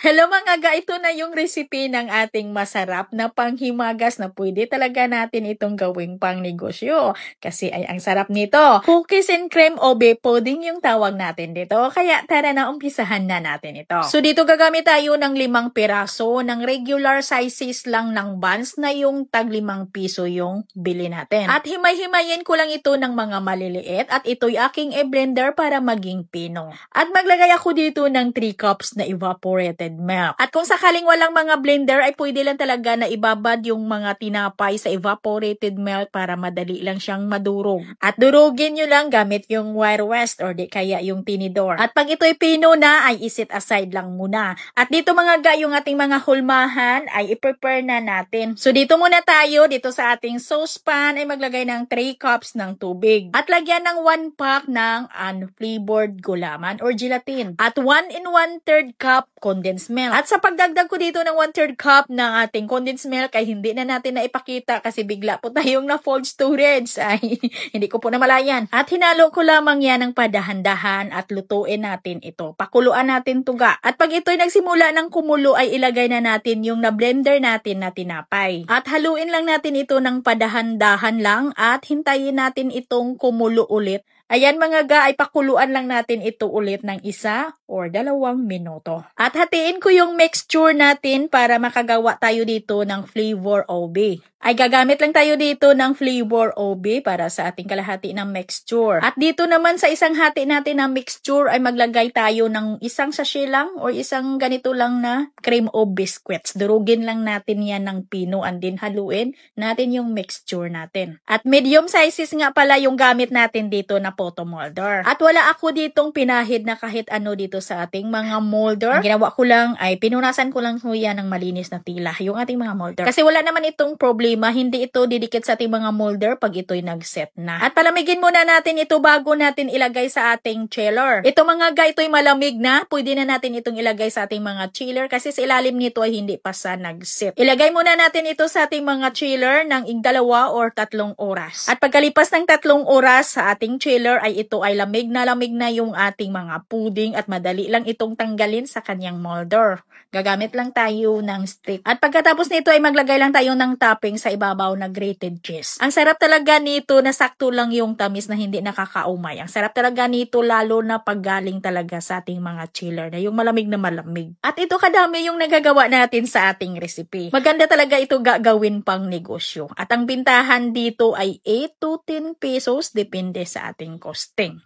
Hello mga ga, ito na yung recipe ng ating masarap na panghimagas na pwede talaga natin itong gawing pang negosyo. Kasi ay ang sarap nito. Cookies and cream o pudding yung tawag natin dito. Kaya tara na, umpisahan na natin ito. So dito gagamit tayo ng 5 piraso ng regular sizes lang ng buns na yung tag 5 piso yung bili natin. At himay-himayin ko lang ito ng mga maliliit at ito'y aking i-blender para maging pino. At maglagay ako dito ng 3 cups na evaporated milk. At kung sakaling walang mga blender ay pwede lang talaga na ibabad yung mga tinapay sa evaporated milk para madali lang siyang madurog. At durugin nyo lang gamit yung wire whisk or di kaya yung tinidor. At pag ito'y pino na ay isit aside lang muna. At dito mga ga, yung ating mga hulmahan ay i-prepare na natin. So dito muna tayo, dito sa ating saucepan ay maglagay ng 3 cups ng tubig. At lagyan ng 1 pack ng unflavored gulaman or gelatin. At 1 1/3 cup condensed milk. At sa pagdagdag ko dito ng 1/3 cup ng ating condensed milk ay hindi na natin na ipakita kasi bigla po tayong na-fold storage. Ay, hindi ko po namalayan. At hinalo ko lamang yan ng padahan-dahan at lutuin natin ito. Pakuluan natin tuga. At pag ito'y nagsimula ng kumulo ay ilagay na natin yung na-blender natin na tinapay. At haluin lang natin ito ng padahan-dahan lang at hintayin natin itong kumulo ulit. Ayan mga ga, ay pakuluan lang natin ito ulit ng 1 or 2 minuto. At hatiin ko yung mixture natin para makagawa tayo dito ng flavor OB. Ay gagamit lang tayo dito ng flavor OB para sa ating kalahati ng mixture. At dito naman sa isang hati natin ng mixture ay maglagay tayo ng 1 sachet lang or isang ganito lang na cream o biscuits. Durugin lang natin yan ng pino and din haluin natin yung mixture natin. At medium sizes nga pala yung gamit natin dito na photo molder. At wala ako ditong pinahid na kahit ano dito sa ating mga molder. Ang ginawa ko lang ay pinunasan ko lang yan ng malinis na tila yung ating mga molder. Kasi wala naman itong problema, hindi ito didikit sa ating mga molder pag ito'y nag-set na. At palamigin muna natin ito bago natin ilagay sa ating chiller. Ito mga ga, ito'y malamig na. Pwede na natin itong ilagay sa ating mga chiller kasi sa ilalim nito ay hindi pa sa nag-set. Ilagay muna natin ito sa ating mga chiller ng 2 or 3 oras. At pagkalipas ng 3 oras sa ating chiller ay ito ay lamig na yung ating mga pudding at madali lang itong tanggalin sa kanyang molder. Gagamit lang tayo ng stick. At pagkatapos nito ay maglagay lang tayo ng topping sa ibabaw na grated cheese. Ang sarap talaga nito na sakto lang yung tamis na hindi nakakaumay. Ang sarap talaga nito lalo na paggaling talaga sa ating mga chiller na yung malamig na malamig. At ito kadami yung nagagawa natin sa ating recipe. Maganda talaga ito gagawin pang negosyo. At ang bintahan dito ay 8 to 10 pesos depende sa ating costing.